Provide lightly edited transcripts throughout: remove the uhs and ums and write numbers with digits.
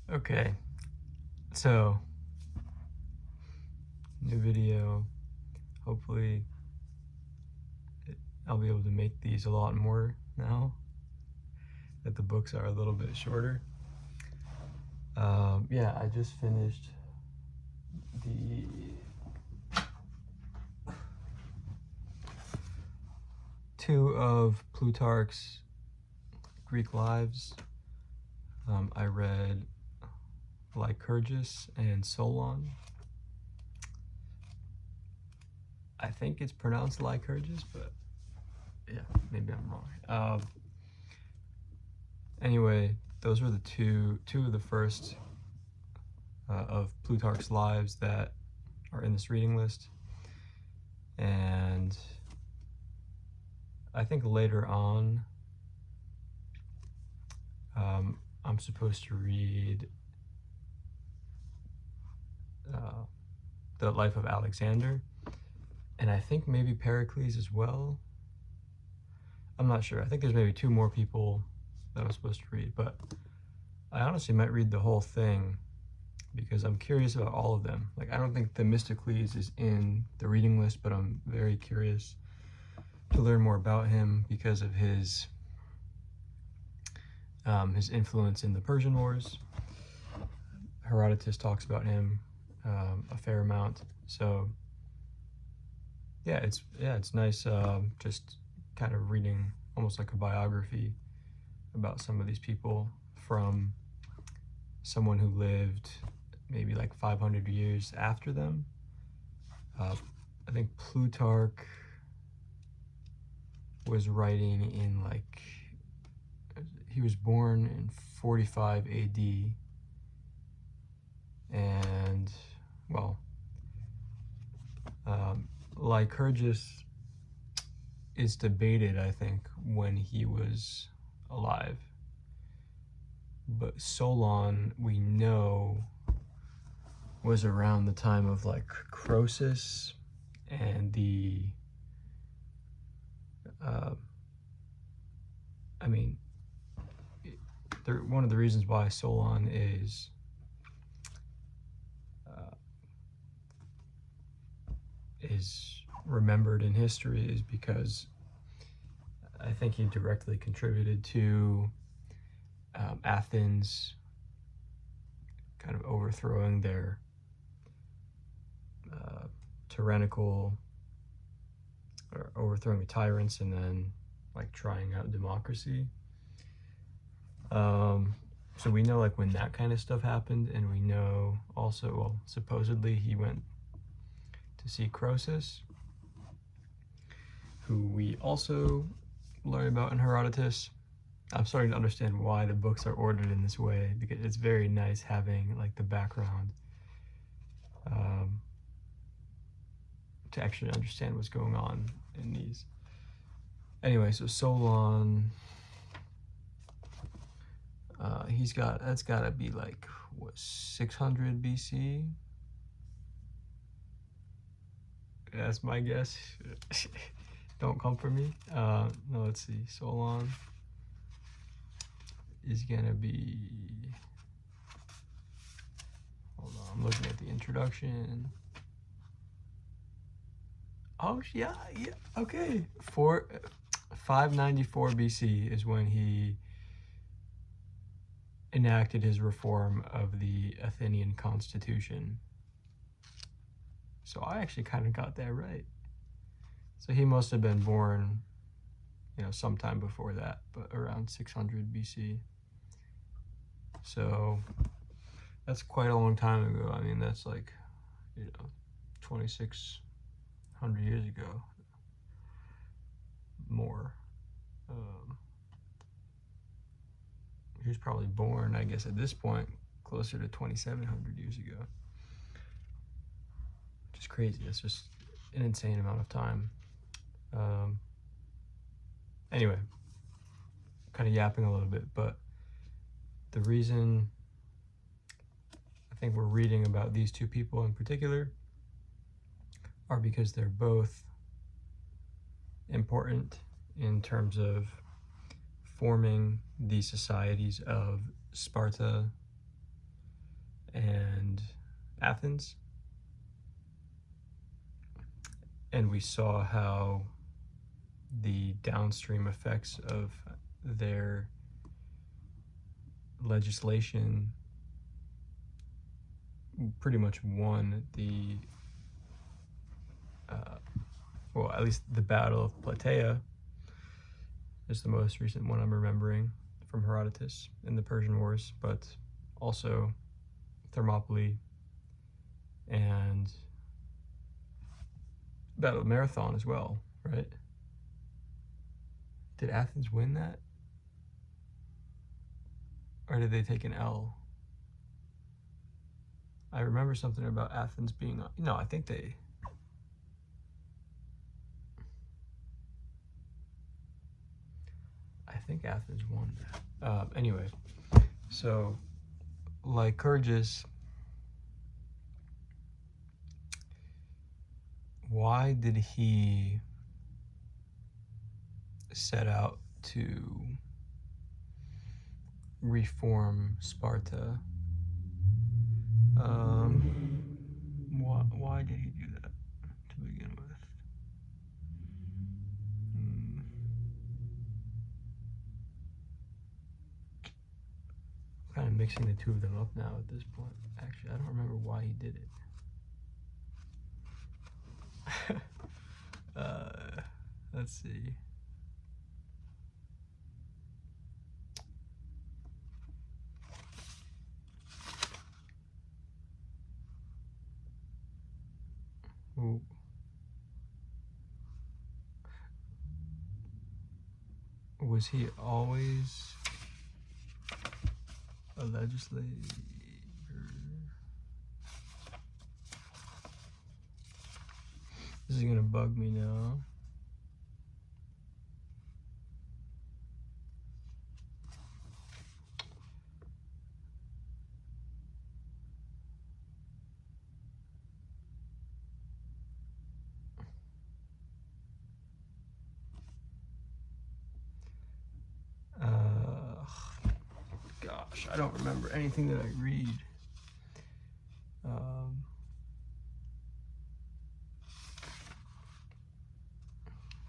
Okay, so new video. Hopefully I'll be able to make these a lot more now that the books are a little bit shorter. Yeah, I just finished the two of Plutarch's Greek lives. I read Lycurgus and Solon. I think it's pronounced Lycurgus, but yeah, maybe I'm wrong. Anyway, those were the two of the first of Plutarch's lives that are in this reading list. And I think later on, I'm supposed to read the life of Alexander, and I think maybe Pericles as well. I'm not sure. I think there's maybe two more people that I'm supposed to read, but I honestly might read the whole thing because I'm curious about all of them. Like, I don't think Themistocles is in the reading list, but I'm very curious to learn more about him because of his influence in the Persian Wars. Herodotus talks about him a fair amount. So yeah, it's nice just kind of reading almost like a biography about some of these people from someone who lived maybe like 500 years after them. I think Plutarch was writing in like, he was born in 45 AD, and well, Lycurgus is debated, I think, when he was alive, but Solon, we know, was around the time of like Croesus and the I mean, one of the reasons why Solon is remembered in history is because I think he directly contributed to Athens kind of overthrowing their tyrannical, or overthrowing the tyrants and then like trying out democracy. So we know like when that kind of stuff happened, and we know also, well, supposedly he went to see Croesus, who we also learn about in Herodotus. I'm starting to understand why the books are ordered in this way, because it's very nice having like the background to actually understand what's going on in these. Anyway, so Solon, that's gotta be like, what, 600 BC? That's my guess. Don't come for me. No, let's see. Solon is gonna be, hold on, I'm looking at the introduction. Oh yeah, okay. 594 BC is when he enacted his reform of the Athenian constitution. So I actually kind of got that right. So he must have been born, sometime before that, but around 600 BC. So that's quite a long time ago. I mean, that's like, 2,600 years ago, more. He was probably born, I guess, at this point, closer to 2,700 years ago. Which is crazy. That's just an insane amount of time. Anyway, kind of yapping a little bit, but the reason I think we're reading about these two people in particular are because they're both important in terms of forming the societies of Sparta and Athens. And we saw how the downstream effects of their legislation pretty much won the, well, at least the Battle of Plataea is the most recent one I'm remembering from Herodotus in the Persian Wars, but also Thermopylae and Battle of Marathon as well, right? Did Athens win that? Or did they take an L? I remember something about Athens being, no, I think Athens won that. Anyway, so Lycurgus, why did he set out to reform Sparta? Why did he do that to begin with? I'm kind of mixing the two of them up now at this point. Actually, I don't remember why he did it. Let's see. Ooh. Was he always a legislator? This is gonna bug me now. Gosh, I don't remember anything that I read.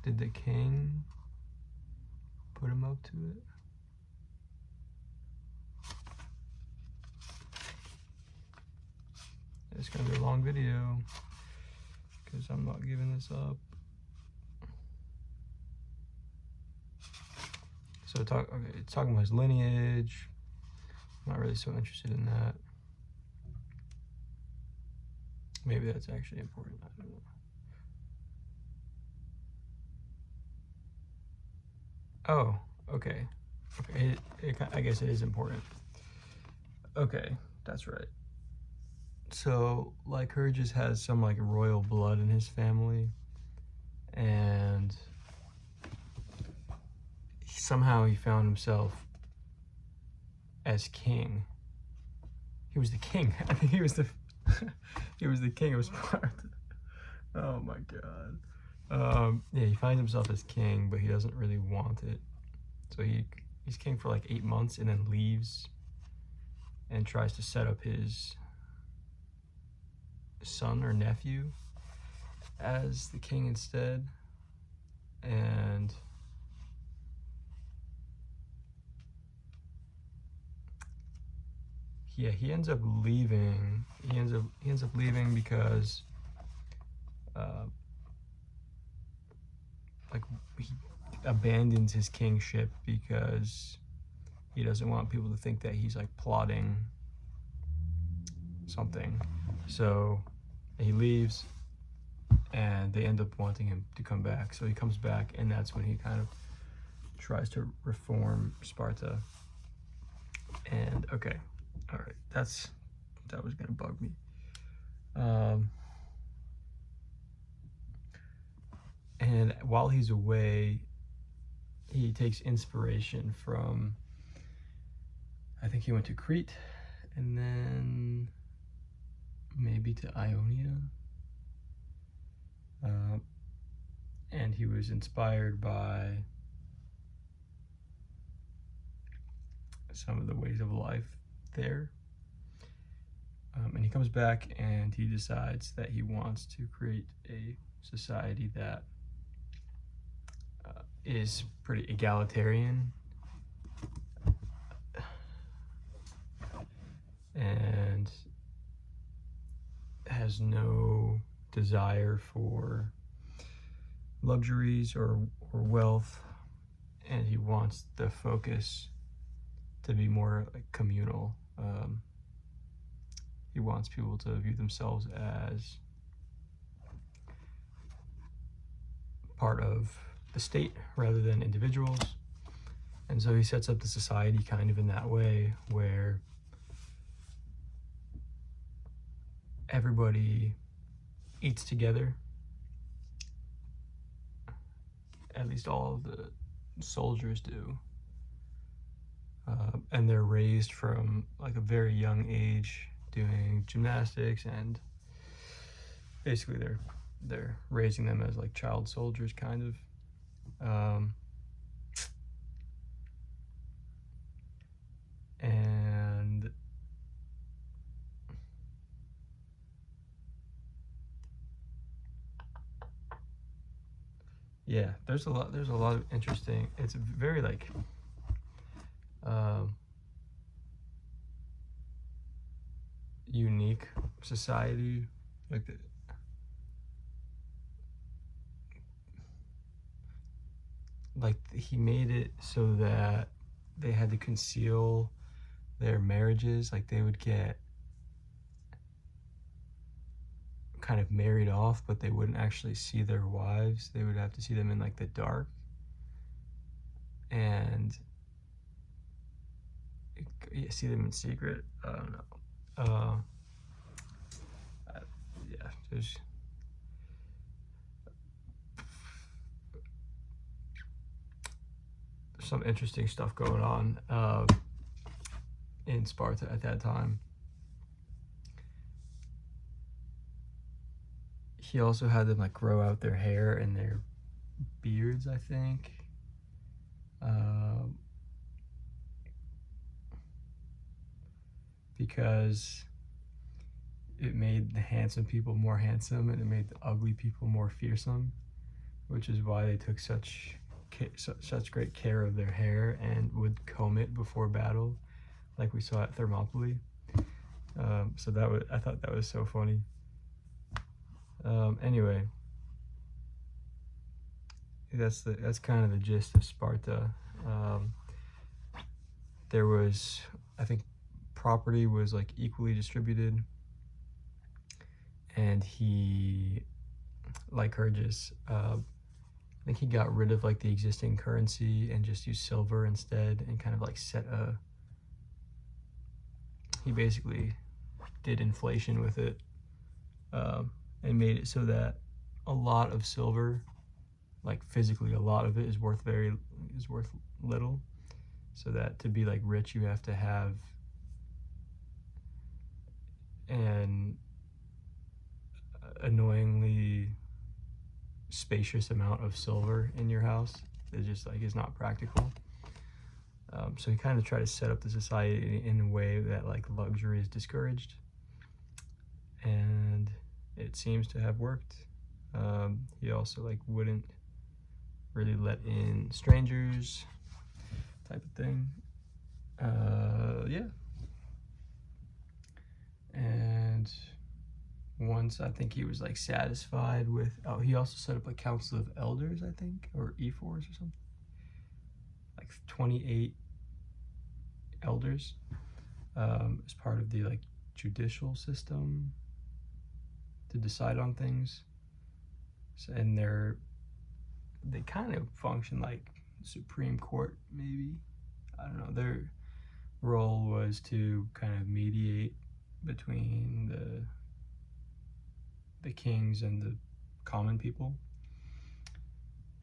Did the king put him up to it? It's gonna be a long video because I'm not giving this up. So it's talking about his lineage. I'm not really so interested in that. Maybe that's actually important. I don't know. Oh, okay. I guess it is important. Okay, that's right. So Lycurgus has some like royal blood in his family, and somehow he found himself as king. He was the king. I think he was the he was the king of Sparta. Oh my god. Yeah, he finds himself as king, but he doesn't really want it. So he's king for like 8 months and then leaves and tries to set up his son or nephew as the king instead. And yeah, he ends up leaving. He ends up leaving because like he abandons his kingship because he doesn't want people to think that he's like plotting something. So he leaves and they end up wanting him to come back. So he comes back, and that's when he kind of tries to reform Sparta. And okay, all right, that was gonna bug me. And while he's away, he takes inspiration from, I think he went to Crete and then maybe to Ionia. And he was inspired by some of the ways of life there. he comes back and he decides that he wants to create a society that is pretty egalitarian and has no desire for luxuries or wealth, and he wants the focus to be more like communal. He wants people to view themselves as part of the state rather than individuals. And so he sets up the society kind of in that way, where everybody eats together. At least all of the soldiers do. And they're raised from like a very young age doing gymnastics, and basically they're raising them as like child soldiers kind of. And yeah, there's a lot of interesting, it's very like unique society, like he made it so that they had to conceal their marriages. Like they would get kind of married off, but they wouldn't actually see their wives. They would have to see them in like the dark, and see them in secret. I don't know. Yeah, there's some interesting stuff going on in Sparta at that time. He also had them like grow out their hair and their beards, I think. Because it made the handsome people more handsome and it made the ugly people more fearsome, which is why they took such great care of their hair and would comb it before battle, like we saw at Thermopylae. So I thought that was so funny. Anyway, that's kind of the gist of Sparta. There was, I think, property was like equally distributed, and Lycurgus, I think he got rid of like the existing currency and just used silver instead, and kind of like he basically did inflation with it, and made it so that a lot of silver, like physically a lot of it, is worth little, so that to be like rich you have to have an annoyingly spacious amount of silver in your house. It just like is not practical. So he kind of tried to set up the society in a way that like luxury is discouraged, and it seems to have worked. He also like wouldn't really let in strangers, type of thing. Yeah. And once I think he was like satisfied with, he also set up a council of elders, I think, or ephors or something, like 28 elders, as part of the like judicial system to decide on things. So, and they kind of function like Supreme Court, maybe. I don't know. Their role was to kind of mediate between the kings and the common people.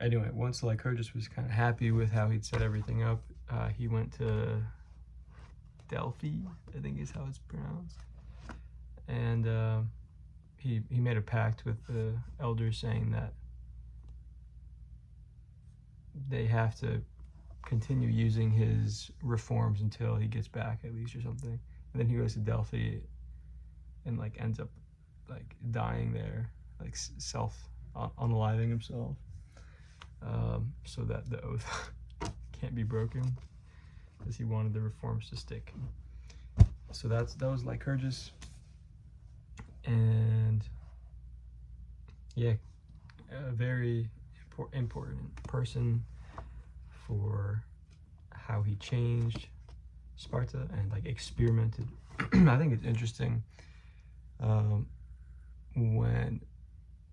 Anyway, once Lycurgus was kind of happy with how he'd set everything up, he went to Delphi, I think is how it's pronounced, and he made a pact with the elders saying that they have to continue using his reforms until he gets back, at least, or something. And then he goes to Delphi and like ends up like dying there, like unaliving himself, so that the oath can't be broken, because he wanted the reforms to stick. So that was Lycurgus, and yeah, a very important person for how he changed Sparta and like experimented. I think it's interesting when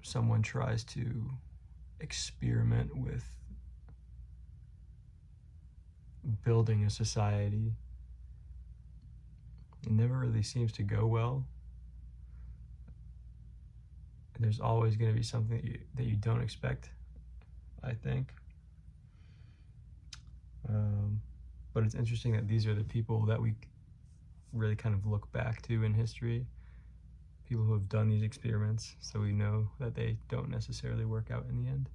someone tries to experiment with building a society. It never really seems to go well. There's always going to be something that you don't expect, I think. But it's interesting that these are the people that we really kind of look back to in history, people who have done these experiments, so we know that they don't necessarily work out in the end.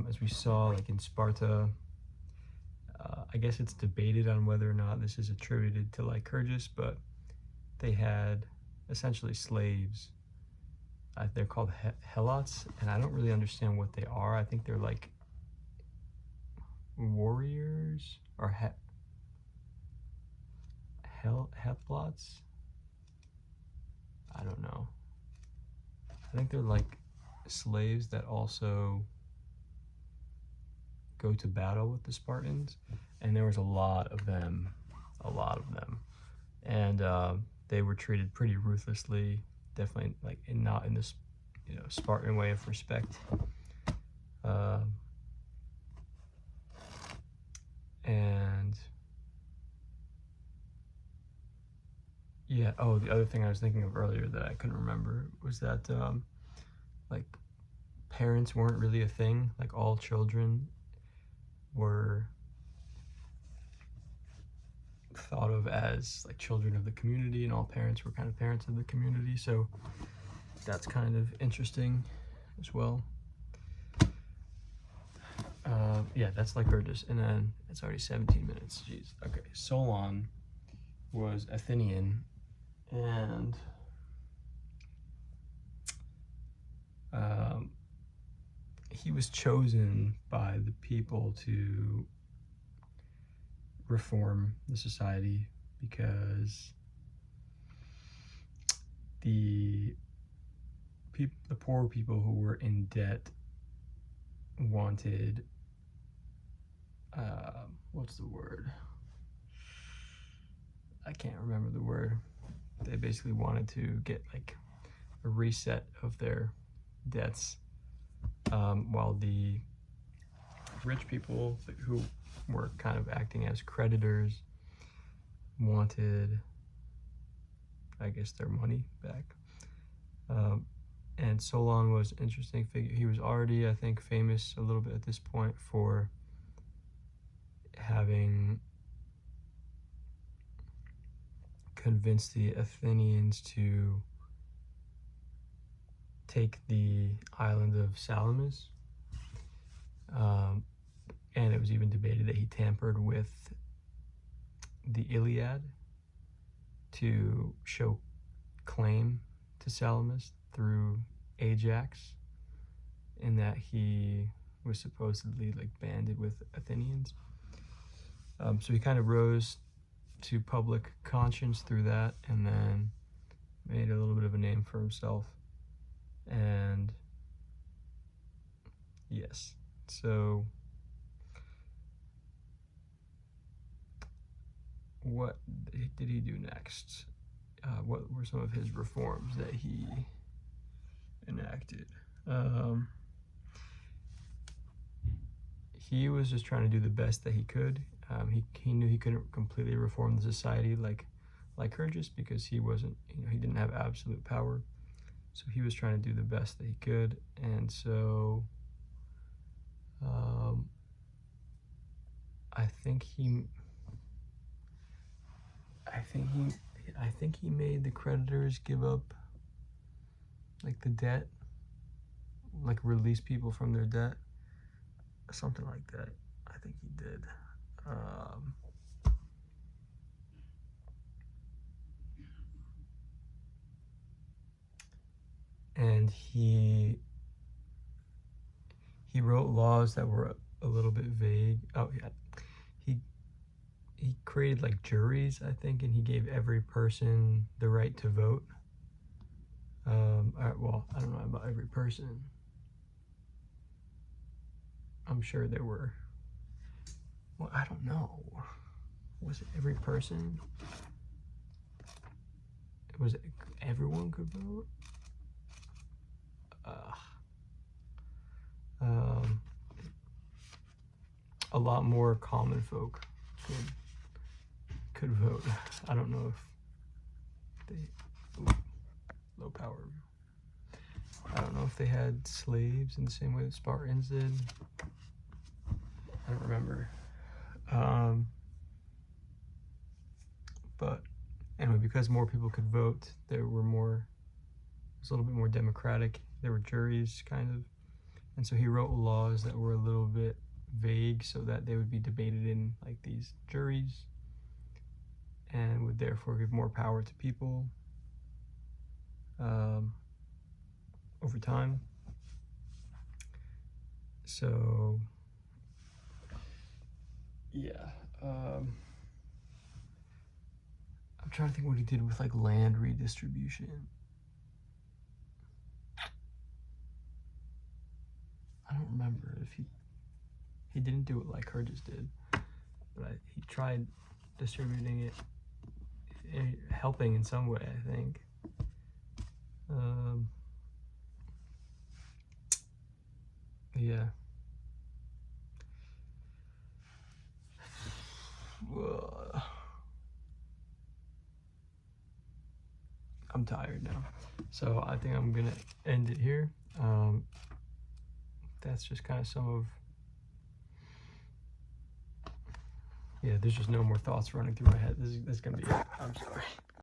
As we saw, like in Sparta, I guess it's debated on whether or not this is attributed to Lycurgus, but they had essentially slaves. They're called helots, and I don't really understand what they are. I think they're like warriors or heplots. I don't know. I think they're like slaves that also go to battle with the Spartans, and there was a lot of them, and they were treated pretty ruthlessly. Definitely like not in this, Spartan way of respect. And yeah, the other thing I was thinking of earlier that I couldn't remember was that like parents weren't really a thing. Like all children were thought of as like children of the community, and all parents were kind of parents of the community. So that's kind of interesting as well. Yeah, that's Lycurgus, and then it's already 17 minutes. Jeez. Okay, Solon was Athenian, and he was chosen by the people to reform the society because the poor people who were in debt wanted, what's the word? I can't remember the word. They basically wanted to get like a reset of their debts, while the rich people who were kind of acting as creditors wanted, I guess, their money back. And Solon was an interesting figure. He was already, I think, famous a little bit at this point for having convinced the Athenians to take the island of Salamis. And it was even debated that he tampered with the Iliad to show claim to Salamis through Ajax, in that he was supposedly like banded with Athenians. So he kind of rose to public conscience through that, and then made a little bit of a name for himself. And yes, so what did he do next? What were some of his reforms that he enacted? He was just trying to do the best that he could. He knew he couldn't completely reform the society like Lycurgus, because he wasn't, he didn't have absolute power. So he was trying to do the best that he could, and so I think he made the creditors give up like the debt, like release people from their debt, something like that. I think he did. and he wrote laws that were a little bit vague. Oh yeah, he created like juries, I think, and he gave every person the right to vote. Well, I don't know about every person. I'm sure there were. Well, I don't know. Was it every person? Was it everyone could vote? A lot more common folk could vote. I don't know if they low power. I don't know if they had slaves in the same way the Spartans did. I don't remember. But anyway, because more people could vote, it was a little bit more democratic. There were juries, kind of. And so he wrote laws that were a little bit vague so that they would be debated in like these juries and would therefore give more power to people over time. So yeah, I'm trying to think what he did with like land redistribution. I don't remember if he didn't do it like Lycurgus did, but he tried distributing it, helping in some way, I think. Yeah. I'm tired now, so I think I'm gonna end it here. That's just kind of some of, yeah, there's just no more thoughts running through my head. This is gonna be it. I'm sorry.